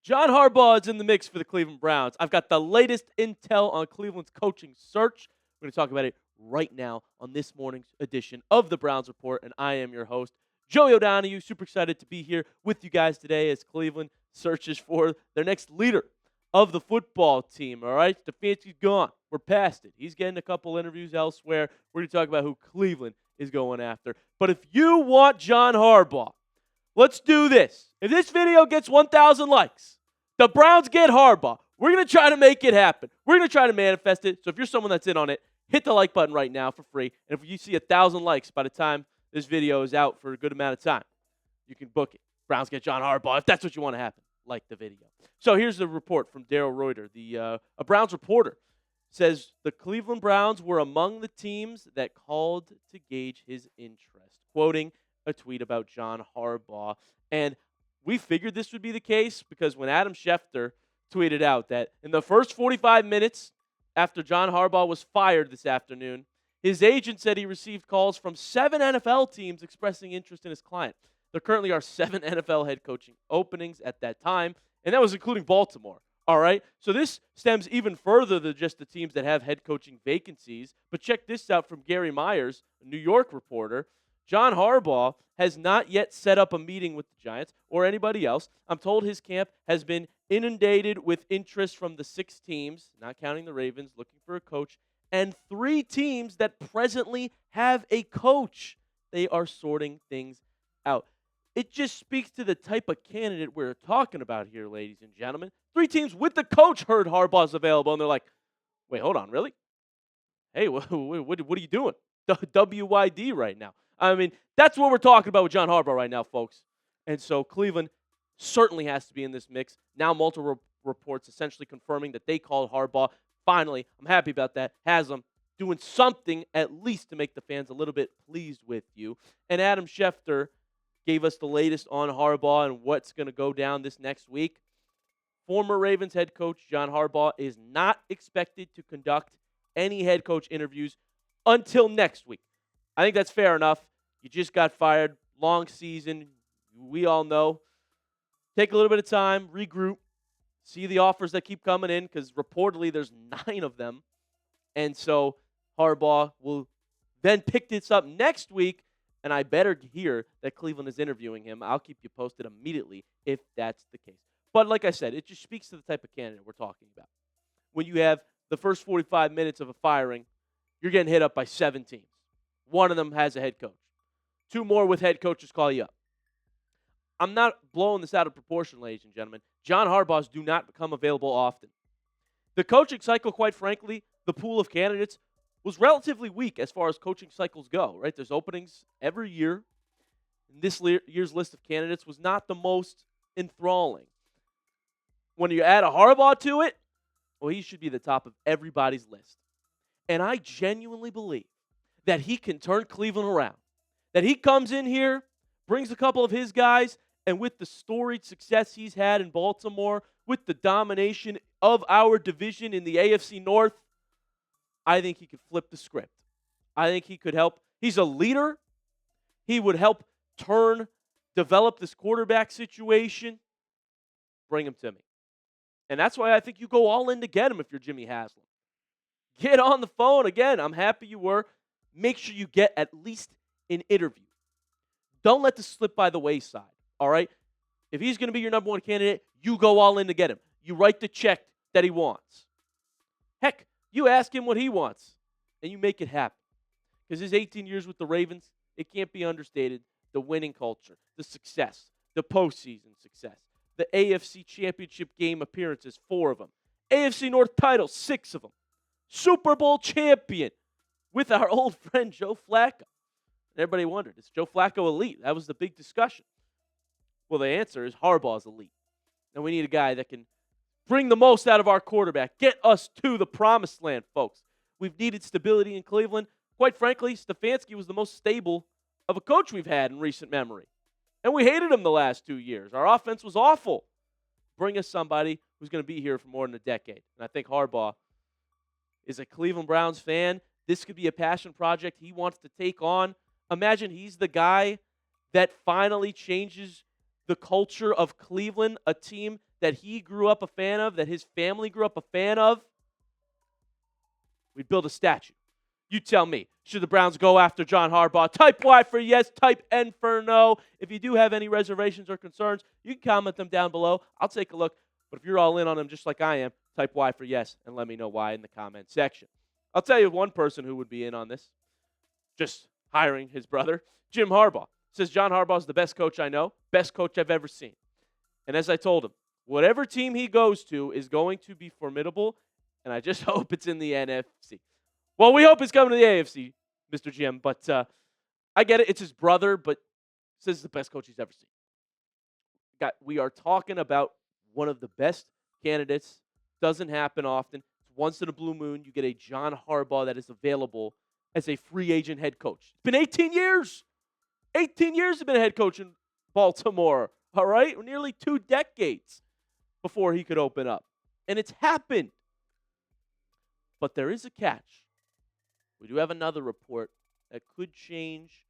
John Harbaugh is in the mix for the Cleveland Browns. I've got the latest intel on Cleveland's coaching search. We're going to talk about it right now on this morning's edition of the Browns Report, and I am your host, Joey O'Donoghue. Super excited to be here with you guys today as Cleveland searches for their next leader of the football team. All right, Stefanski's gone. We're past it. He's getting a couple interviews elsewhere. We're going to talk about who Cleveland is going after. But if you want John Harbaugh, let's do this. If this video gets 1,000 likes, the Browns get Harbaugh. We're going to try to make it happen. We're going to try to manifest it. So if you're someone that's in on it, hit the like button right now for free. And if you see 1,000 likes by the time this video is out for a good amount of time, you can book it. Browns get John Harbaugh. If that's what you want to happen, like the video. So here's the report from Daryl Reuter. A Browns reporter says the Cleveland Browns were among the teams that called to gauge his interest, quoting a tweet about John Harbaugh. And we figured this would be the case because when Adam Schefter tweeted out that in the first 45 minutes after John Harbaugh was fired this afternoon, his agent said he received calls from 7 NFL teams expressing interest in his client. There currently are 7 NFL head coaching openings at that time, and that was including Baltimore. All right, so this stems even further than just the teams that have head coaching vacancies. But check this out from Gary Myers, a New York reporter. John Harbaugh has not yet set up a meeting with the Giants or anybody else. I'm told his camp has been inundated with interest from the 6 teams, not counting the Ravens, looking for a coach, and 3 teams that presently have a coach. They are sorting things out. It just speaks to the type of candidate we're talking about here, ladies and gentlemen. 3 teams with the coach heard Harbaugh's available, and they're like, wait, hold on, really? Hey, what are you doing? WYD right now. I mean, that's what we're talking about with John Harbaugh right now, folks. And so Cleveland certainly has to be in this mix. Now multiple reports essentially confirming that they called Harbaugh. Finally, I'm happy about that. Has them doing something at least to make the fans a little bit pleased with you. And Adam Schefter gave us the latest on Harbaugh and what's going to go down this next week. Former Ravens head coach John Harbaugh is not expected to conduct any head coach interviews until next week. I think that's fair enough. You just got fired. Long season. We all know. Take a little bit of time, regroup, see the offers that keep coming in because reportedly there's 9 of them. And so Harbaugh will then pick this up next week, and I better hear that Cleveland is interviewing him. I'll keep you posted immediately if that's the case. But like I said, it just speaks to the type of candidate we're talking about. When you have the first 45 minutes of a firing, you're getting hit up by 7 teams. One of them has a head coach. 2 more with head coaches call you up. I'm not blowing this out of proportion, ladies and gentlemen. John Harbaugh's do not become available often. The coaching cycle, quite frankly, the pool of candidates was relatively weak as far as coaching cycles go, right? There's openings every year. And this year's list of candidates was not the most enthralling. When you add a Harbaugh to it, well, he should be the top of everybody's list. And I genuinely believe that he can turn Cleveland around. That he comes in here, brings a couple of his guys, and with the storied success he's had in Baltimore, with the domination of our division in the AFC North, I think he could flip the script. I think he could help. He's a leader. He would help develop this quarterback situation. Bring him to me. And that's why I think you go all in to get him if you're Jimmy Haslam. Get on the phone. Again, I'm happy you were. Make sure you get at least an interview. Don't let this slip by the wayside, all right? If he's going to be your number 1 candidate, you go all in to get him. You write the check that he wants. Heck, you ask him what he wants, and you make it happen. Because his 18 years with the Ravens, it can't be understated. The winning culture, the success, the postseason success, the AFC Championship game appearances, 4 of them. AFC North title, 6 of them. Super Bowl champion with our old friend Joe Flacco. Everybody wondered, is Joe Flacco elite? That was the big discussion. Well, the answer is Harbaugh's elite. And we need a guy that can bring the most out of our quarterback. Get us to the promised land, folks. We've needed stability in Cleveland. Quite frankly, Stefanski was the most stable of a coach we've had in recent memory. And we hated him the last 2 years. Our offense was awful. Bring us somebody who's going to be here for more than a decade. And I think Harbaugh is a Cleveland Browns fan. This could be a passion project he wants to take on. Imagine he's the guy that finally changes the culture of Cleveland, a team that he grew up a fan of, that his family grew up a fan of, we'd build a statue. You tell me, should the Browns go after John Harbaugh? Type Y for yes, type N for no. If you do have any reservations or concerns, you can comment them down below. I'll take a look. But if you're all in on him just like I am, type Y for yes and let me know why in the comment section. I'll tell you one person who would be in on this, just hiring his brother, Jim Harbaugh. Says John Harbaugh is the best coach I know, best coach I've ever seen. And as I told him, whatever team he goes to is going to be formidable, and I just hope it's in the NFC. Well, we hope he's coming to the AFC, Mr. GM, but I get it. It's his brother, but says it's the best coach he's ever seen. We are talking about one of the best candidates. Doesn't happen often. It's once in a blue moon. You get a John Harbaugh that is available as a free agent head coach. It's been 18 years. 18 years he's been a head coach in Baltimore, all right? Nearly 2 decades before he could open up. And it's happened. But there is a catch. We do have another report that could change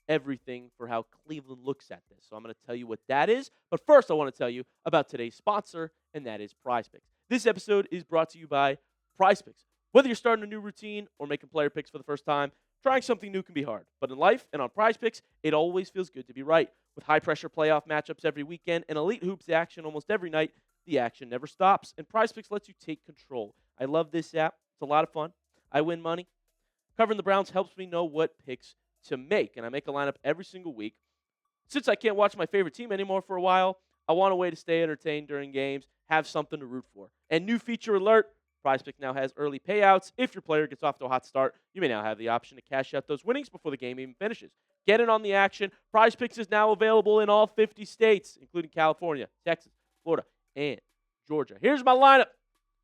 everything for how Cleveland looks at this. So I'm going to tell you what that is. But first, I want to tell you about today's sponsor, and that is PrizePicks. This episode is brought to you by PrizePicks. Whether you're starting a new routine or making player picks for the first time, trying something new can be hard. But in life and on PrizePicks, it always feels good to be right. With high-pressure playoff matchups every weekend and elite hoops action almost every night, the action never stops. And PrizePicks lets you take control. I love this app. It's a lot of fun. I win money. Covering the Browns helps me know what picks to make, and I make a lineup every single week. Since I can't watch my favorite team anymore for a while, I want a way to stay entertained during games, have something to root for. And new feature alert, PrizePicks now has early payouts. If your player gets off to a hot start, you may now have the option to cash out those winnings before the game even finishes. Get in on the action. PrizePicks is now available in all 50 states, including California, Texas, Florida, and Georgia. Here's my lineup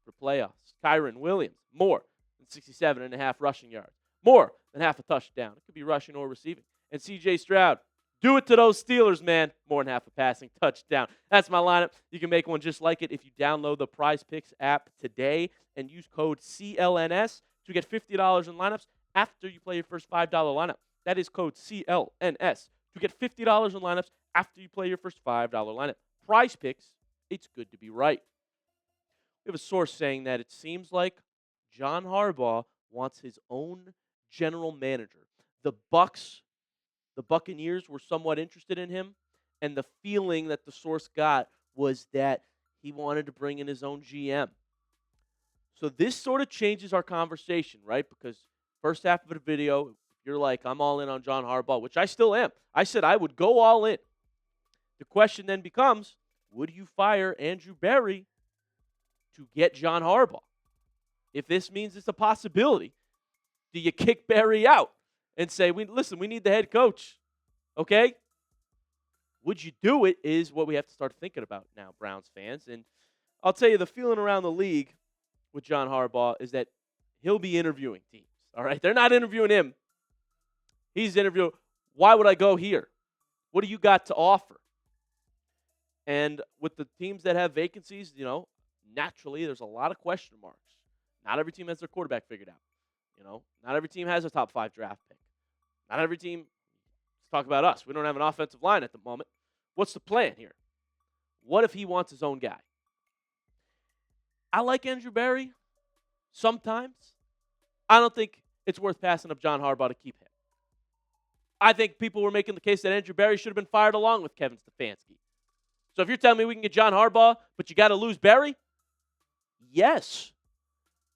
for playoffs. Kyren Williams, more than 67.5 rushing yards. More than half a touchdown. It could be rushing or receiving. And C.J. Stroud, do it to those Steelers, man. More than half a passing touchdown. That's my lineup. You can make one just like it if you download the PrizePicks app today and use code CLNS to get $50 in lineups after you play your first $5 lineup. That is code CLNS to get $50 in lineups after you play your first $5 lineup. PrizePicks, it's good to be right. We have a source saying that it seems like John Harbaugh wants his own general manager. The Buccaneers were somewhat interested in him, and the feeling that the source got was that he wanted to bring in his own GM. So this sort of changes our conversation, right? Because first half of the video, you're like, I'm all in on John Harbaugh, which I still am. I said I would go all in. The question then becomes, would you fire Andrew Berry to get John Harbaugh? If this means it's a possibility, do you kick Berry out and say, listen, we need the head coach, okay? Would you do it is what we have to start thinking about now, Browns fans. And I'll tell you, the feeling around the league with John Harbaugh is that he'll be interviewing teams, all right? They're not interviewing him. He's interviewing, why would I go here? What do you got to offer? And with the teams that have vacancies, naturally there's a lot of question marks. Not every team has their quarterback figured out. Not every team has a top 5 draft pick. Not every team, let's talk about us. We don't have an offensive line at the moment. What's the plan here? What if he wants his own guy? I like Andrew Berry sometimes. I don't think it's worth passing up John Harbaugh to keep him. I think people were making the case that Andrew Berry should have been fired along with Kevin Stefanski. So if you're telling me we can get John Harbaugh, but you got to lose Berry, yes.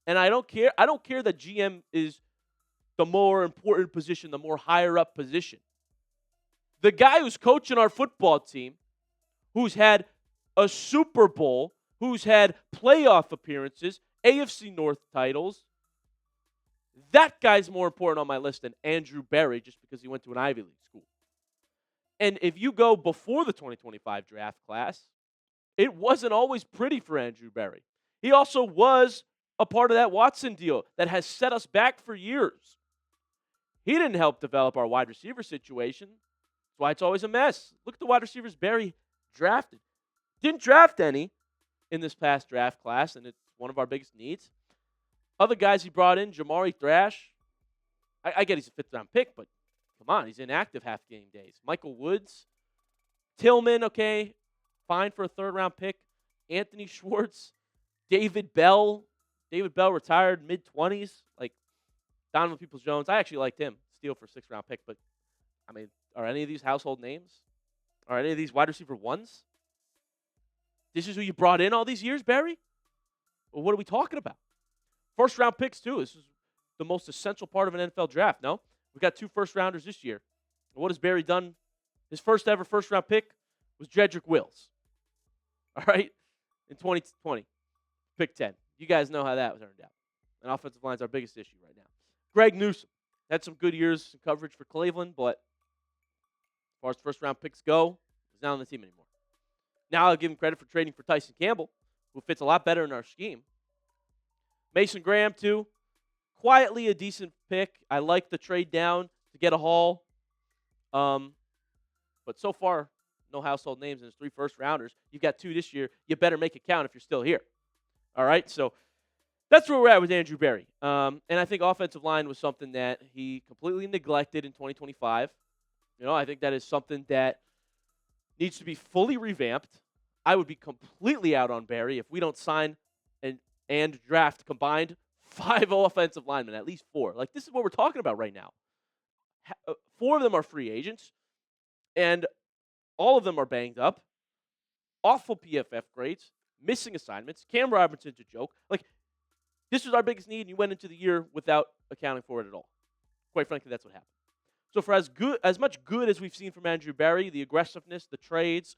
And I don't care. I don't care that GM is the more important position, the more higher up position. The guy who's coaching our football team, who's had a Super Bowl, who's had playoff appearances, AFC North titles, that guy's more important on my list than Andrew Berry just because he went to an Ivy League school. And if you go before the 2025 draft class, it wasn't always pretty for Andrew Berry. He also was a part of that Watson deal that has set us back for years. He didn't help develop our wide receiver situation. That's why it's always a mess. Look at the wide receivers Berry drafted. Didn't draft any in this past draft class, and it's one of our biggest needs. Other guys he brought in, Jamari Thrash. I get he's a fifth-round pick, but come on, he's inactive half game days. Michael Woods. Tillman, okay, fine for a third-round pick. Anthony Schwartz, David Bell. David Bell retired mid-20s. Like, Donovan Peoples-Jones. I actually liked him. Steal for a 6th-round pick. But, I mean, are any of these household names? Are any of these wide receiver ones? This is who you brought in all these years, Barry? Well, what are we talking about? First-round picks, too. This is the most essential part of an NFL draft, no? We got 2 first-rounders this year. What has Barry done? His first ever first-round pick was Jedrick Wills. All right? In 2020. Pick 10. You guys know how that turned out. And offensive line is our biggest issue right now. Greg Newsome had some good years in coverage for Cleveland, but as far as first-round picks go, he's not on the team anymore. Now I'll give him credit for trading for Tyson Campbell, who fits a lot better in our scheme. Mason Graham, too. Quietly a decent pick. I like the trade down to get a haul. But so far, no household names in his 3 first-rounders. You've got 2 this year. You better make it count if you're still here. All right? So that's where we're at with Andrew Berry. And I think offensive line was something that he completely neglected in 2025. I think that is something that needs to be fully revamped. I would be completely out on Berry if we don't sign and draft combined 5 offensive linemen, at least 4. Like, this is what we're talking about right now. 4 of them are free agents, and all of them are banged up. Awful PFF grades, missing assignments. Cam Robinson's a joke. Like, this was our biggest need, and you went into the year without accounting for it at all. Quite frankly, that's what happened. So for as much good as we've seen from Andrew Berry, the aggressiveness, the trades,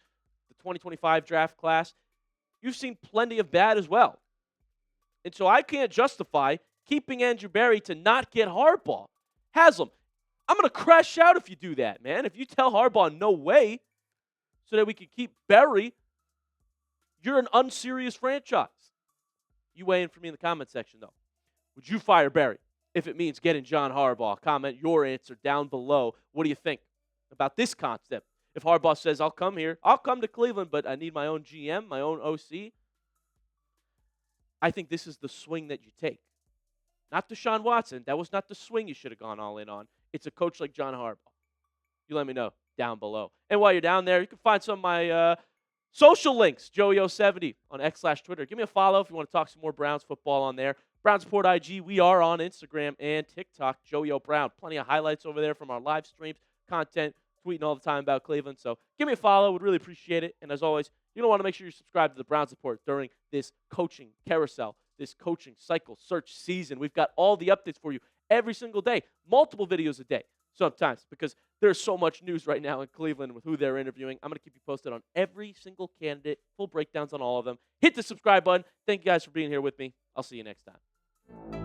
the 2025 draft class, you've seen plenty of bad as well. And so I can't justify keeping Andrew Berry to not get Harbaugh. Haslam, I'm going to crash out if you do that, man. If you tell Harbaugh no way so that we can keep Berry, you're an unserious franchise. You weigh in for me in the comment section, though. Would you fire Berry if it means getting John Harbaugh? Comment your answer down below. What do you think about this concept? If Harbaugh says, I'll come here, I'll come to Cleveland, but I need my own GM, my own OC. I think this is the swing that you take. Not Deshaun Watson. That was not the swing you should have gone all in on. It's a coach like John Harbaugh. You let me know down below. And while you're down there, you can find some of my social links, JoeyO70 on X/Twitter. Give me a follow if you want to talk some more Browns football on there. Browns Report IG, we are on Instagram and TikTok, JoeyOBrown. Plenty of highlights over there from our live streams, content, tweeting all the time about Cleveland. So give me a follow. Would really appreciate it. And as always, you're going to want to make sure you subscribe to the Browns Report during this coaching carousel, this coaching cycle search season. We've got all the updates for you every single day, multiple videos a day sometimes, because there's so much news right now in Cleveland with who they're interviewing. I'm going to keep you posted on every single candidate, full breakdowns on all of them. Hit the subscribe button. Thank you guys for being here with me. I'll see you next time.